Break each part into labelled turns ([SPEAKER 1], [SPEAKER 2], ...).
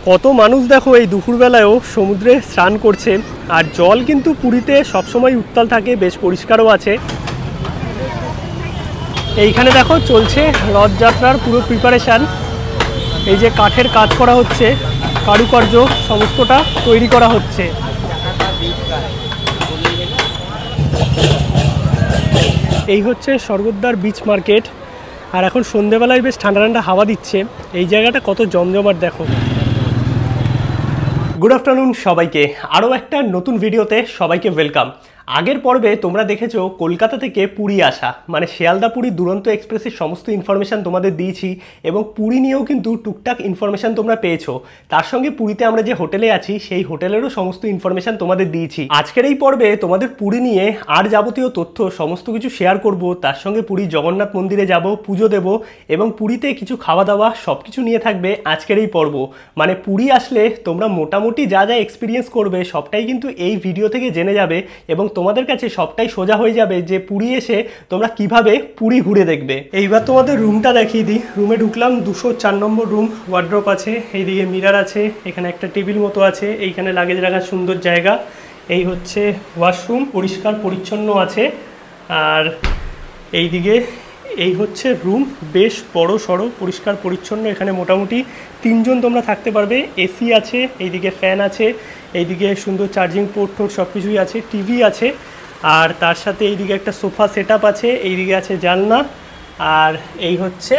[SPEAKER 1] কত মানুষ দেখো এই দুপুরবেলায়ও সমুদ্রে স্নান করছে। আর জল কিন্তু পুরীতে সবসময় উত্তাল থাকে, বেশ পরিষ্কারও আছে। এইখানে দেখো চলছে রথযাত্রার পুরো প্রিপারেশান। এই যে কাঠের কাজ করা হচ্ছে, কারুকার্য সমস্তটা তৈরি করা হচ্ছে। এই হচ্ছে স্বর্গদ্বার বিচ মার্কেট। আর এখন সন্ধেবেলায় বেশ ঠান্ডা ঠান্ডা হাওয়া দিচ্ছে। এই জায়গাটা কত জমজমাট দেখো। গুড আফটারনুন সবাইকে, আরও একটা নতুন ভিডিওতে সবাইকে ওয়েলকাম। আগের পর্বে তোমরা দেখেছো কলকাতা থেকে পুরী আসা, মানে শিয়ালদা পুরী দুরন্ত এক্সপ্রেসের সমস্ত ইনফরমেশান তোমাদের দিয়েছি এবং পুরী নিয়েও কিন্তু টুকটাক ইনফরমেশান তোমরা পেয়েছো। তার সঙ্গে পুরীতে আমরা যে হোটেলে আছি সেই হোটেলেরও সমস্ত ইনফরমেশান তোমাদের দিয়েছি। আজকের এই পর্বে তোমাদের পুরী নিয়ে আর যাবতীয় তথ্য সমস্ত কিছু শেয়ার করব। তার সঙ্গে পুরী জগন্নাথ মন্দিরে যাব, পুজো দেব এবং পুরীতে কিছু খাওয়া দাওয়া সব কিছু নিয়ে থাকবে আজকের এই পর্ব। মানে পুরী আসলে তোমরা মোটামুটি যা যা এক্সপিরিয়েন্স করবে সবটাই কিন্তু এই ভিডিও থেকে জেনে যাবে এবং তোমাদের কাছে সবটাই সোজা হয়ে যাবে যে পুরী এসে তোমরা কিভাবে পুরী ঘুরে দেখবে। এইবার তোমাদের রুমটা দেখিয়ে দিই। রুমে ঢুকলাম, 204 নম্বর রুম। ওয়ার্ড্রপ আছে, এইদিকে মিরর আছে, এখানে একটা টেবিল মতো আছে, এইখানে লাগেজ রাখার সুন্দর জায়গা। এই হচ্ছে ওয়াশরুম, পরিষ্কার পরিচ্ছন্ন আছে। আর এইদিকে এই হচ্ছে রুম, বেশ বড় সড়ো, পরিষ্কার পরিচ্ছন্ন। এখানে মোটামুটি 3 জন তোমরা থাকতে পারবে। এসি আছে, এইদিকে ফ্যান আছে, এইদিকে সুন্দর চার্জিং পোর্ট টোর্ট সব কিছুই আছে, টিভি আছে। আর তার সাথে এইদিকে একটা সোফা সেট আপ আছে, এইদিকে আছে জানলা। আর এই হচ্ছে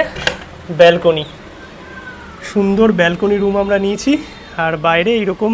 [SPEAKER 1] ব্যালকনি, সুন্দর ব্যালকনি রুম আমরা নিয়েছি। আর বাইরে এইরকম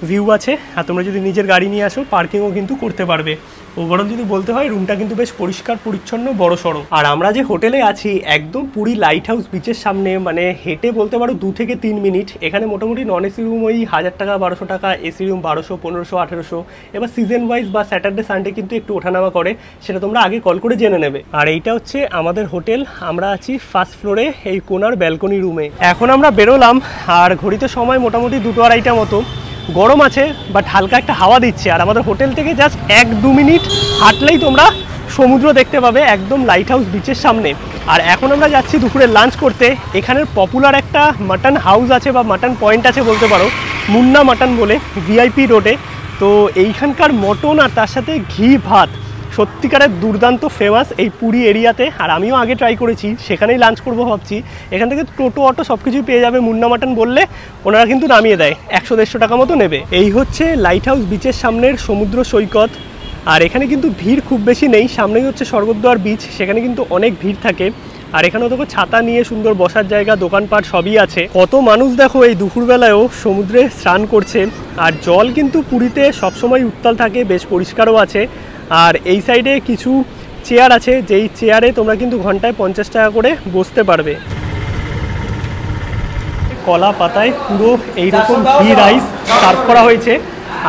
[SPEAKER 1] ভিউ আছে। আর তোমরা যদি নিজের গাড়ি নিয়ে আসো পার্কিংও কিন্তু করতে পারবে। ওভারঅল যদি বলতে হয় রুমটা কিন্তু বেশ পরিষ্কার পরিচ্ছন্ন, বড় সড়ো। আর আমরা যে হোটেলে আছি একদম পুরী লাইট হাউস বিচের সামনে, মানে হেঁটে বলতে পারো 2 থেকে 3 মিনিট। এখানে মোটামুটি নন এসি রুম ওই 1000 টাকা 1200 টাকা, এসি রুম 1200 1500 1800। এবার সিজন ওয়াইজ বা স্যাটারডে সানডে কিন্তু একটু ওঠানামা করে, সেটা তোমরা আগে কল করে জেনে নেবে। আর এইটা হচ্ছে আমাদের হোটেল, আমরা আছি ফার্স্ট ফ্লোরে এই কোনার ব্যালকনি রুমে। এখন আমরা বেরোলাম আর ঘড়িতে সময় মোটামুটি 2-2:30 মতো। গরম আছে বাট হালকা একটা হাওয়া দিচ্ছে। আর আমাদের হোটেল থেকে জাস্ট 1-2 মিনিট হাঁটলেই তোমরা সমুদ্র দেখতে পাবে, একদম লাইট হাউস বিচের সামনে। আর এখন আমরা যাচ্ছি দুপুরে লাঞ্চ করতে। এখানের পপুলার একটা মাটন হাউস আছে বা মাটন পয়েন্ট আছে বলতে পারো, মুন্না মাটন বলে, ভিআইপি রোডে। তো এইখানকার মটন আর তার সাথে ঘি ভাত সত্যিকারের দুর্দান্ত ফেমাস এই পুরী এরিয়াতে। আর আমিও আগে ট্রাই করেছি, সেখানেই লাঞ্চ করবো ভাবছি। এখান থেকে টোটো অটো সব কিছুই পেয়ে যাবে। মুন্না মাটন বললে ওনারা কিন্তু নামিয়ে দেয়, 100-150 টাকা মতো নেবে। এই হচ্ছে লাইট হাউস বিচের সামনের সমুদ্র সৈকত। আর এখানে কিন্তু ভিড় খুব বেশি নেই। সামনেই হচ্ছে স্বর্গদ্বার বিচ, সেখানে কিন্তু অনেক ভিড় থাকে। আর এখানেও দেখো ছাতা নিয়ে সুন্দর বসার জায়গা, দোকানপাট সবই আছে। কত মানুষ দেখো এই দুপুরবেলায়ও সমুদ্রে স্নান করছে। আর জল কিন্তু পুরীতে সবসময় উত্তাল থাকে, বেশ পরিষ্কারও আছে। আর এই সাইডে কিছু চেয়ার আছে, যেই চেয়ারে তোমরা কিন্তু ঘন্টায় 50 টাকা করে বসতে পারবে। কলা পাতায় পুরো এইরকম ঘি রাইস সার্ভ করা হয়েছে।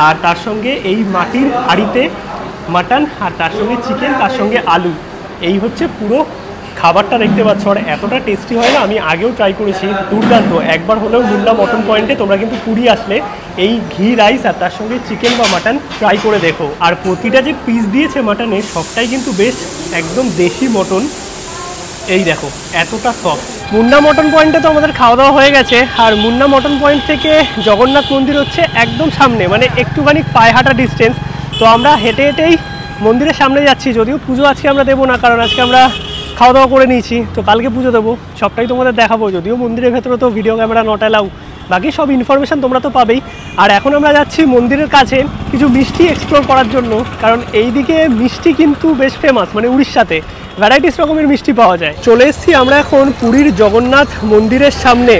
[SPEAKER 1] আর তার সঙ্গে এই মাটির হাঁড়িতে মাটন, আর তার সঙ্গে চিকেন, তার সঙ্গে আলু। এই হচ্ছে পুরো খাবারটা দেখতে পাচ্ছ। আর এতটা টেস্টি হয় না, আমি আগেও ট্রাই করেছি, দুর্দান্ত। একবার হলেও মুন্না মটন পয়েন্টে তোমরা কিন্তু পুরী আসলে এই ঘি রাইস আর তার সঙ্গে চিকেন বা মাটন ট্রাই করে দেখো। আর প্রতিটা যে পিস দিয়েছে মাটনে সবটাই কিন্তু বেশ একদম দেশি মটন। এই দেখো এতটা সফট। মুন্না মটন পয়েন্টে তো আমাদের খাওয়া দাওয়া হয়ে গেছে। আর মুন্না মটন পয়েন্ট থেকে জগন্নাথ মন্দির হচ্ছে একদম সামনে, মানে একটুখানি পায়ে হাঁটা ডিস্টেন্স। তো আমরা হেঁটে হেঁটেই মন্দিরের সামনে যাচ্ছি। যদিও পুজো আজকে আমরা দেবো না, কারণ আজকে আমরা খাওয়া দাওয়া করে নিয়েছি, তো কালকে পুজো দেবো, সবটাই তোমাদের দেখাবো। যদিও মন্দিরের ভেতরে তো ভিডিও ক্যামেরা নট অ্যালাউ, বাকি সব ইনফরমেশান তোমরা তো পাবেই। আর এখন আমরা যাচ্ছি মন্দিরের কাছে কিছু মিষ্টি এক্সপ্লোর করার জন্য, কারণ এইদিকে মিষ্টি কিন্তু বেশ ফেমাস, মানে উড়িষ্যাতে ভ্যারাইটিস রকমের মিষ্টি পাওয়া যায়। চলে এসেছি আমরা এখন পুরীর জগন্নাথ মন্দিরের সামনে।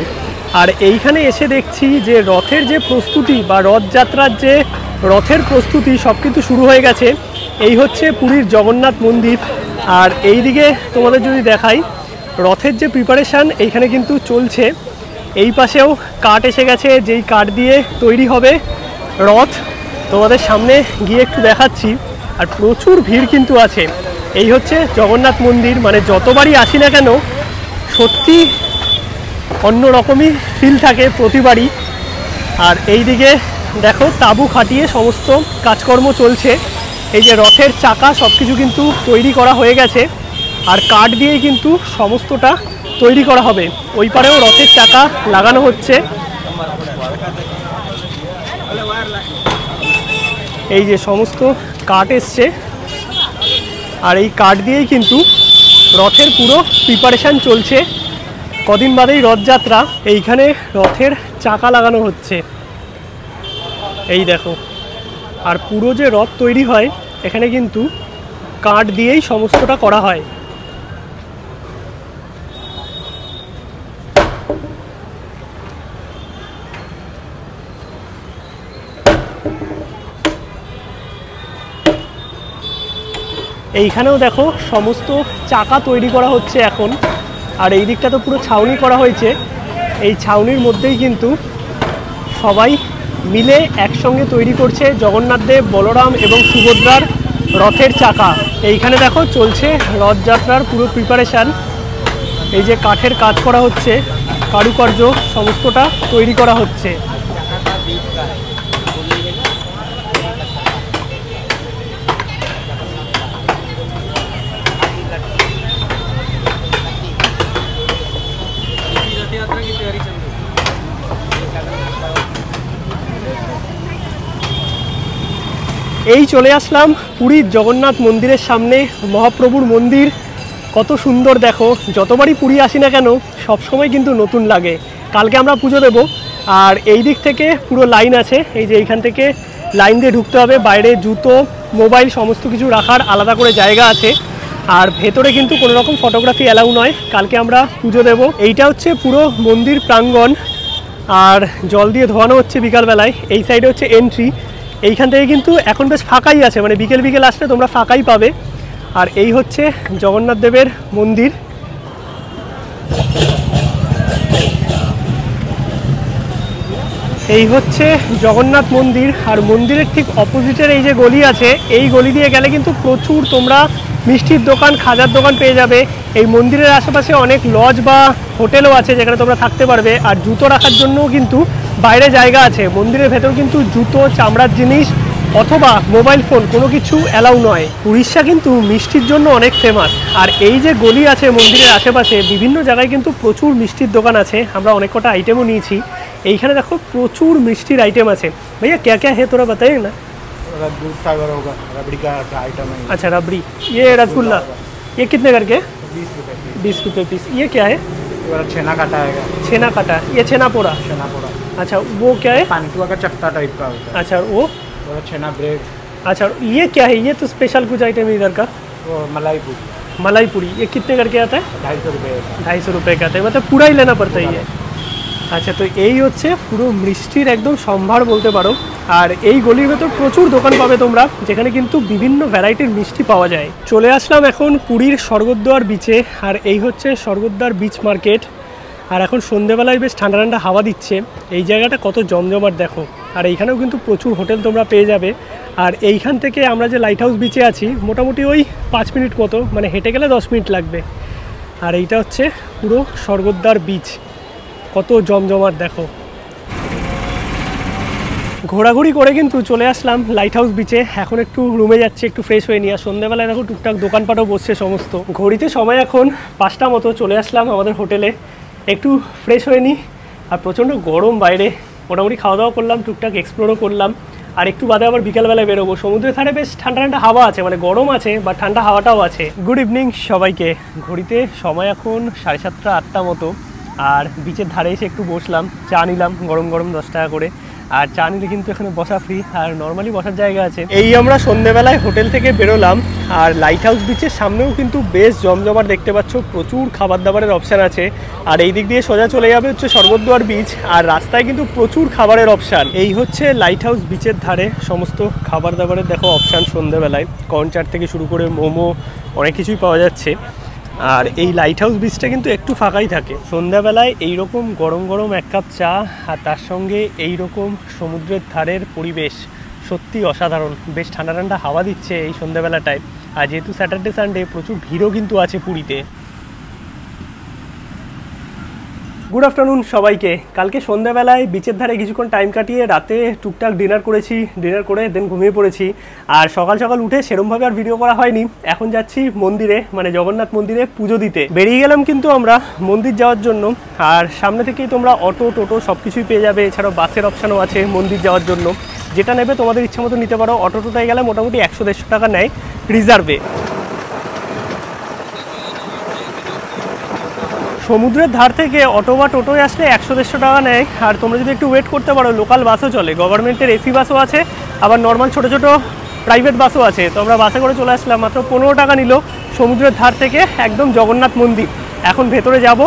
[SPEAKER 1] আর এইখানে এসে দেখছি যে রথের যে প্রস্তুতি বা রথযাত্রার যে রথের প্রস্তুতি সব কিন্তু শুরু হয়ে গেছে। এই হচ্ছে পুরীর জগন্নাথ মন্দির। আর এই দিকে তোমাদের যদি দেখাই রথের যে প্রিপারেশান এইখানে কিন্তু চলছে। এই পাশেও কাঠ এসে গেছে, যেই কাঠ দিয়ে তৈরি হবে রথ। তোমাদের সামনে গিয়ে একটু দেখাচ্ছি। আর প্রচুর ভিড় কিন্তু আছে। এই হচ্ছে জগন্নাথ মন্দির, মানে যতবারই আসি না কেন সত্যি অন্যরকমই ফিল থাকে প্রতিবারই। আর এই দিকে দেখো তাঁবু খাটিয়ে সমস্ত কাজকর্ম চলছে। এই যে রথের চাকা সব কিছু কিন্তু তৈরি করা হয়ে গেছে। আর কাঠ দিয়েই কিন্তু সমস্তটা তৈরি করা হবে। ওই পারেও রথের চাকা লাগানো হচ্ছে। এই যে সমস্ত কাঠ এসছে, আর এই কাঠ দিয়েই কিন্তু রথের পুরো প্রিপারেশান চলছে। কদিন বাদেই রথযাত্রা, এইখানে রথের চাকা লাগানো হচ্ছে, এই দেখো। আর পুরো যে রথ তৈরি হয় এখানে কিন্তু কাঠ দিয়েই সমস্তটা করা হয়। এইখানেও দেখো সমস্ত চাকা তৈরি করা হচ্ছে এখন। আর এই দিকটা তো পুরো ছাউনি করা হয়েছে, এই ছাউনির মধ্যেই কিন্তু সবাই মিলে একসঙ্গে তৈরি করছে জগন্নাথ দেব, বলরাম এবং সুভদ্রার রথের চাকা। এইখানে দেখো চলছে রথযাত্রার পুরো প্রিপারেশান। এই যে কাঠের কাজ করা হচ্ছে, কারুকার্য সমস্তটা তৈরি করা হচ্ছে। এই চলে আসলাম পুরীর জগন্নাথ মন্দিরের সামনে। মহাপ্রভুর মন্দির কত সুন্দর দেখো, যতবারই পুরী আসি না কেন সবসময় কিন্তু নতুন লাগে। কালকে আমরা পুজো দেব, আর এই দিক থেকে পুরো লাইন আছে। এই যে এইখান থেকে লাইন দিয়ে ঢুকতে হবে, বাইরে জুতো, মোবাইল সমস্ত কিছু রাখার আলাদা করে জায়গা আছে। আর ভেতরে কিন্তু কোনো রকম ফটোগ্রাফি অ্যালাউ নয়, কালকে আমরা পুজো দেব। এইটা হচ্ছে পুরো মন্দির প্রাঙ্গণ, আর জল দিয়ে ধোয়ানো হচ্ছে বিকালবেলায়। এই সাইডে হচ্ছে এন্ট্রি। এইখান থেকে কিন্তু এখন বেশ ফাঁকাই আছে, মানে বিকেল বিকেল আসলে তোমরা ফাঁকাই পাবে। আর এই হচ্ছে জগন্নাথ দেবের মন্দির। এই হচ্ছে জগন্নাথ মন্দির, আর মন্দিরের ঠিক অপোজিটের এই যে গলি আছে, এই গলি দিয়ে গেলে কিন্তু প্রচুর তোমরা মিষ্টির দোকান, খাজার দোকান পেয়ে যাবে। এই মন্দিরের আশেপাশে অনেক লজ বা হোটেলও আছে যেখানে তোমরা থাকতে পারবে। আর জুতো রাখার জন্যও কিন্তু বাইরে জায়গা আছে। মন্দিরের ভেতর কিন্তু জুতো, চামড়ার জিনিস অথবা মোবাইল ফোন কোনো কিছু অ্যালাউ নয়। উড়িষ্যা কিন্তু মিষ্টির জন্য অনেক ফেমাস। আর এই যে গলি আছে মন্দিরের আশেপাশে, বিভিন্ন জায়গায় কিন্তু প্রচুর মিষ্টির দোকান আছে। আমরা অনেক কটা আইটেমও নিয়েছি। এইখানে দেখো প্রচুর মিষ্টির আইটেম আছে। ভাইয়া क्या क्या है थोड़ा बताइए ना।
[SPEAKER 2] दूध सागर होगा, रबड़ी का आइटम है।
[SPEAKER 1] अच्छा रबड़ी, ये रसगुल्ला, ये कितने करके?
[SPEAKER 2] 20 रुपये पीस।
[SPEAKER 1] 20 रुपये पीस। ये क्या है?
[SPEAKER 2] छेना काटा है,
[SPEAKER 1] छेना काटा, ये छेना पोड़ा।
[SPEAKER 2] छेना पोड़ा।
[SPEAKER 1] अच्छा वो क्या है?
[SPEAKER 2] पानीपुआ का चक्का टाइप का होता है।
[SPEAKER 1] अच्छा वो
[SPEAKER 2] छेना ब्रेड।
[SPEAKER 1] अच्छा ये क्या है? ये तो स्पेशल कुछ आइटम है इधर का।
[SPEAKER 2] वो मलाई पूरी।
[SPEAKER 1] मलाई पूरी, ये कितने करके आता है?
[SPEAKER 2] 250 रुपये।
[SPEAKER 1] 250 रुपये का आता है, मतलब पूरा ही लेना पड़ता है ये। আচ্ছা, তো এই হচ্ছে পুরো মিষ্টির একদম সম্ভার বলতে পারো। আর এই গলির ভেতর প্রচুর দোকান পাবে তোমরা, যেখানে কিন্তু বিভিন্ন ভ্যারাইটির মিষ্টি পাওয়া যায়। চলে আসলাম এখন পুরীর স্বর্গদ্বার বিচে, আর এই হচ্ছে স্বর্গদ্বার বিচ মার্কেট। আর এখন সন্ধেবেলায় বেশ ঠান্ডা ঠান্ডা হাওয়া দিচ্ছে। এই জায়গাটা কত জমজমাট দেখো। আর এইখানেও কিন্তু প্রচুর হোটেল তোমরা পেয়ে যাবে। আর এইখান থেকে আমরা যে লাইট হাউস বিচে আছি, মোটামুটি ওই 5 মিনিট মতো, মানে হেঁটে গেলে 10 মিনিট লাগবে। আর এইটা হচ্ছে পুরো স্বর্গদ্বার বিচ, কত জমজমাট দেখো। ঘোরাঘুরি করে কিন্তু চলে আসলাম লাইট হাউস বিচে। এখন একটু রুমে যাচ্ছে, একটু ফ্রেশ হয়ে নিয়ে। আর সন্ধ্যাবেলায় দেখো টুকটাক দোকানপাটও বসছে সমস্ত। ঘড়িতে সময় এখন 5টা মতো। চলে আসলাম আমাদের হোটেলে, একটু ফ্রেশ হয়ে নিই। আর প্রচণ্ড গরম বাইরে, মোটামুটি খাওয়া দাওয়া করলাম, টুকটাক এক্সপ্লোরও করলাম। আর একটু বাদে আবার বিকালবেলায় বেরোবো। সমুদ্রের ধারে বেশ ঠান্ডা ঠান্ডা হাওয়া আছে, মানে গরম আছে বা ঠান্ডা হাওয়াটাও আছে। গুড ইভিনিং সবাইকে। ঘড়িতে সময় এখন 7:30 8টা মতো। আর বিচের ধারে এসে একটু বসলাম, চা নিলাম গরম গরম 10 টাকা করে। আর চা নিলে কিন্তু এখানে বসা ফ্রি, আর নর্মালি বসার জায়গা আছে। এই আমরা সন্ধ্যেবেলায় হোটেল থেকে বেরোলাম, আর লাইট হাউস বিচের সামনেও কিন্তু বেশ জমজমাট দেখতে পাচ্ছ, প্রচুর খাবার দাবারের অপশান আছে। আর এই দিক দিয়ে সোজা চলে যাবে হচ্ছে স্বর্গদ্বার বিচ, আর রাস্তায় কিন্তু প্রচুর খাবারের অপশান। এই হচ্ছে লাইট হাউস বিচের ধারে সমস্ত খাবার দাবারের দেখো অপশান। সন্ধ্যেবেলায় কর্নচাট থেকে শুরু করে মোমো অনেক কিছুই পাওয়া যাচ্ছে। আর এই লাইট হাউস বিচটা কিন্তু একটু ফাঁকাই থাকে। সন্ধ্যাবেলায় এইরকম গরম গরম এক কাপ চা, আর তার সঙ্গে এই রকম সমুদ্রের ধারের পরিবেশ সত্যি অসাধারণ। বেশ ঠান্ডা ঠান্ডা হাওয়া দিচ্ছে এই সন্ধ্যাবেলাটায়। আর যেহেতু স্যাটারডে সানডে, প্রচুর ভিড়ও কিন্তু আছে পুরীতে। গুড আফটারনুন সবাইকে। কালকে সন্ধ্যাবেলায় বিচের ধারে কিছুক্ষণ টাইম কাটিয়ে রাতে টুকটাক ডিনার করেছি, ডিনার করে দেন ঘুমিয়ে পড়েছি। আর সকাল সকাল উঠে সেরমভাবে আর ভিডিও করা হয়নি। এখন যাচ্ছি মন্দিরে, মানে জগন্নাথ মন্দিরে পুজো দিতে বেরিয়ে গেলাম কিন্তু আমরা মন্দির যাওয়ার জন্য। আর সামনে থেকেই তোমরা অটো টোটো সব কিছুই পেয়ে যাবে, এছাড়াও বাসের অপশানও আছে মন্দির যাওয়ার জন্য। যেটা নেবে তোমাদের ইচ্ছা মতো নিতে পারো। অটো টোটোয় গেলে মোটামুটি 100-150 টাকা নেয় রিজার্ভে। সমুদ্রের ধার থেকে অটো বা টোটোয় আসলে 100-150 টাকা নেয়। আর তোমরা যদি একটু ওয়েট করতে পারো, লোকাল বাসও চলে, গভর্নমেন্টের এসি বাসও আছে, আবার নর্মাল ছোটো ছোটো প্রাইভেট বাসও আছে। তো আমরা বাসে করে চলে আসলাম, মাত্র 15 টাকা নিল সমুদ্রের ধার থেকে একদম জগন্নাথ মন্দির। এখন ভেতরে যাব,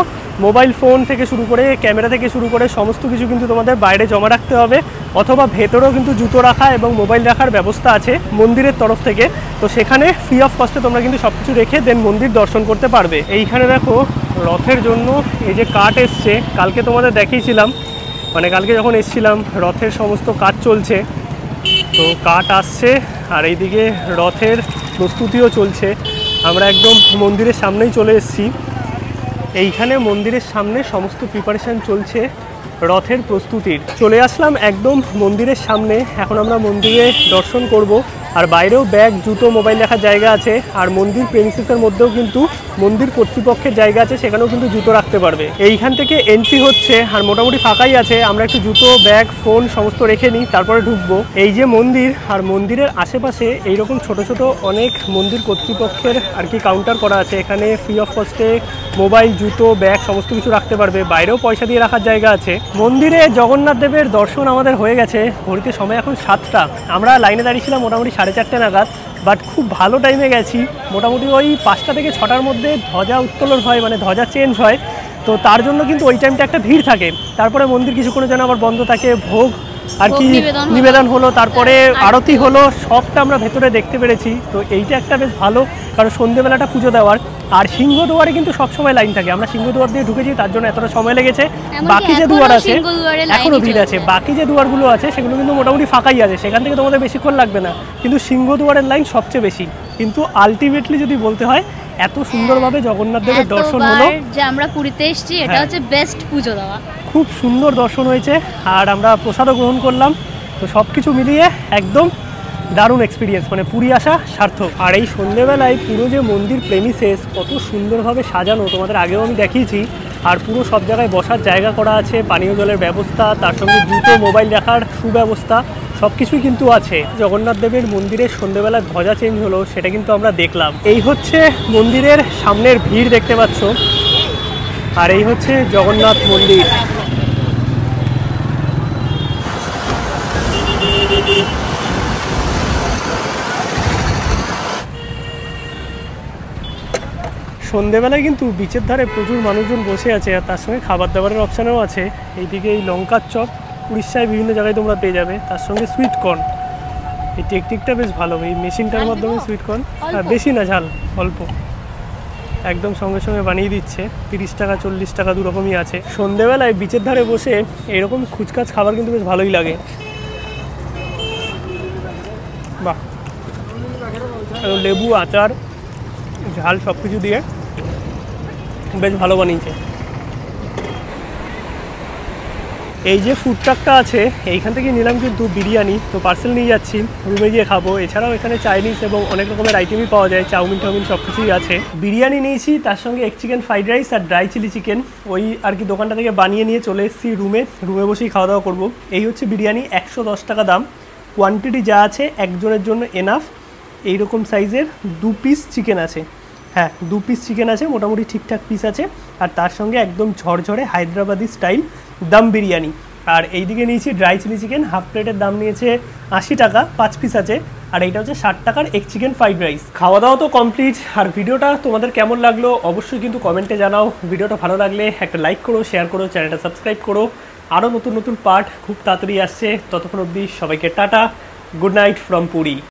[SPEAKER 1] মোবাইল ফোন থেকে শুরু করে ক্যামেরা থেকে শুরু করে সমস্ত কিছু কিন্তু তোমাদের বাইরে জমা রাখতে হবে, অথবা ভেতরেও কিন্তু জুতো রাখা এবং মোবাইল রাখার ব্যবস্থা আছে মন্দিরের তরফ থেকে। তো সেখানে ফ্রি অফ কস্টে তোমরা কিন্তু সব কিছু রেখে দেন মন্দির দর্শন করতে পারবে। এইখানে দেখো রথের জন্য এই যে কাঠ এসছে, কালকে তোমাদের দেখিয়েছিলাম, মানে কালকে যখন এসছিলাম রথের সমস্ত কাজ চলছে। তো কাঠ আসছে আর এইদিকে রথের প্রস্তুতিও চলছে। আমরা একদম মন্দিরের সামনেই চলে এসেছি। এইখানে মন্দিরের সামনে সমস্ত প্রিপারেশান চলছে রথের প্রস্তুতির। চলে আসলাম একদম মন্দিরের সামনে। এখন আমরা মন্দিরে দর্শন করব। আর বাইরেও ব্যাগ, জুতো, মোবাইল রাখার জায়গা আছে। আর মন্দির প্রেমিসেসের মধ্যেও কিন্তু মন্দির কর্তৃপক্ষের জায়গা আছে, সেখানেও কিন্তু জুতো রাখতে পারবে। এইখান থেকে এন্ট্রি হচ্ছে আর মোটামুটি ফাঁকাই আছে। আমরা একটু জুতো, ব্যাগ, ফোন সমস্ত রেখে নিই, তারপরে ঢুকবো। এই যে মন্দির, আর মন্দিরের আশেপাশে এইরকম ছোট ছোট অনেক মন্দির কর্তৃপক্ষের আর কি কাউন্টার করা আছে। এখানে ফ্রি অফ কস্টে মোবাইল, জুতো, ব্যাগ সমস্ত কিছু রাখতে পারবে। বাইরেও পয়সা দিয়ে রাখার জায়গা আছে। মন্দিরে জগন্নাথ দেবের দর্শন আমাদের হয়ে গেছে। ঘড়িতে সময় এখন 7টা। আমরা লাইনে দাঁড়িয়েছিলাম মোটামুটি 4:30 নাগাদ, বাট খুব ভালো টাইমে গেছি। মোটামুটি ওই 5টা থেকে 6টার মধ্যে ধ্বজা উত্তোলন হয়, মানে ধ্বজা চেঞ্জ হয়। তো তার জন্য কিন্তু ওই টাইমটা একটা ভিড় থাকে। তারপরে মন্দির কিছুক্ষণের জন্য আবার বন্ধ থাকে, ভোগ আর কি নিবেদন হলো, তারপরে আরতি হলো, সবটা আমরা ভেতরে দেখতে পেরেছি। তো এইটা একটা বেশ ভালো, কারণ সন্ধ্যেবেলাটা পুজো দেওয়ার। আর সিংহদুয়ারে কিন্তু সবসময় লাইন থাকে। আমরা সিংহদুয়ার দিয়ে ঢুকেছি, তার জন্য এতটা সময় লেগেছে। বাকি যে দুয়ার আছে এখনো ভিড় আছে, বাকি যে দুয়ারগুলো আছে সেগুলো কিন্তু মোটামুটি ফাঁকাই আছে, সেখান থেকে তোমাদের বেশিক্ষণ লাগবে না। কিন্তু সিংহদুয়ারের লাইন সবচেয়ে বেশি। কিন্তু আলটিমেটলি যদি বলতে হয়, এত সুন্দরভাবে জগন্নাথ দেবের দর্শন হলো
[SPEAKER 3] যে আমরা পুরীতে এসেছি, এটা হচ্ছে বেস্ট পুজো দেওয়া।
[SPEAKER 1] খুব সুন্দর দর্শন হয়েছে। আর আমরা প্রসাদও গ্রহণ করলাম। তো সব কিছু মিলিয়ে একদম দারুণ এক্সপিরিয়েন্স, মানে পুরী আসা সার্থক। আর এই সন্ধ্যেবেলায় পুরো যে মন্দির প্রেমিসেস কত সুন্দরভাবে সাজানো, তোমাদের আগেও আমি দেখিয়েছি। আর পুরো সব জায়গায় বসার জায়গা করা আছে, পানীয় জলের ব্যবস্থা, তার সঙ্গে জুতো, মোবাইল রাখার সুব্যবস্থা সব কিছুই কিন্তু আছে। জগন্নাথ দেবের মন্দিরের সন্ধ্যেবেলা ধ্বজা চেঞ্জ হলো, সেটা কিন্তু আমরা দেখলাম। এই হচ্ছে মন্দিরের সামনের ভিড় দেখতে পাচ্ছ। আর এই হচ্ছে জগন্নাথ মন্দির। সন্ধেবেলায় কিন্তু বিচের ধারে প্রচুর মানুষজন বসে আছে, আর তার সঙ্গে খাবার দাবারের অপশানও আছে। এইদিকে এই লঙ্কার চপ উড়িষ্যায় বিভিন্ন জায়গায় তোমরা পেয়ে যাবে, তার সঙ্গে সুইট কর্ন। এই টেকনিকটা বেশ ভালো, এই মেশিনটার মাধ্যমে সুইট কর্ন, আর বেশি না ঝাল, অল্প, একদম সঙ্গে সঙ্গে বানিয়ে দিচ্ছে। 30 টাকা 40 টাকা দুরকমই আছে। সন্ধেবেলায় বিচের ধারে বসে এরকম খুচকাচ খাবার কিন্তু বেশ ভালোই লাগে। বাহ, লেবু, আচার, ঝাল সব কিছু দিয়ে বেশ ভালো বানিয়েছে। এই যে ফুড ট্রাকটা আছে, এইখান থেকে নিলাম কিন্তু বিরিয়ানি। তো পার্সেল নিয়ে যাচ্ছি, রুমে গিয়ে খাবো। এছাড়াও এখানে চাইনিজ এবং অনেক রকমের আইটেমই পাওয়া যায়, চাউমিন টাউমিন সব কিছুই আছে। বিরিয়ানি নিয়েছি, তার সঙ্গে এগ চিকেন ফ্রাইড রাইস আর ড্রাই চিলি চিকেন। ওই আর কি দোকানটা থেকে বানিয়ে নিয়ে চলে এসেছি রুমে বসেই খাওয়া দাওয়া করবো। এই হচ্ছে বিরিয়ানি, 110 টাকা দাম। কোয়ান্টিটি যা আছে একজনের জন্য এনাফ। এইরকম সাইজের 2 পিস চিকেন আছে, হ্যাঁ 2 পিস চিকেন আছে, মোটামুটি ঠিকঠাক পিস আছে। আর তার সঙ্গে একদম ঝরঝরে হায়দ্রাবাদি স্টাইল দম বিরিয়ানি। আর এইদিকে নিয়েছি ড্রাই চিলি চিকেন, হাফ প্লেটের দাম নিয়েছে 80 টাকা, 5 পিস আছে। আর এইটা হচ্ছে 60 টাকার এগ চিকেন ফ্রাইড রাইস। খাওয়া দাওয়া তো কমপ্লিট। আর ভিডিওটা তোমাদের কেমন লাগলো অবশ্যই কিন্তু কমেন্টে জানাও। ভিডিওটা ভালো লাগলে একটা লাইক করো, শেয়ার করো, চ্যানেলটা সাবস্ক্রাইব করো। আরও নতুন নতুন পার্ট খুব তাড়াতাড়ি আসছে। ততক্ষণ অবধি সবাইকে tata, good night from Puri.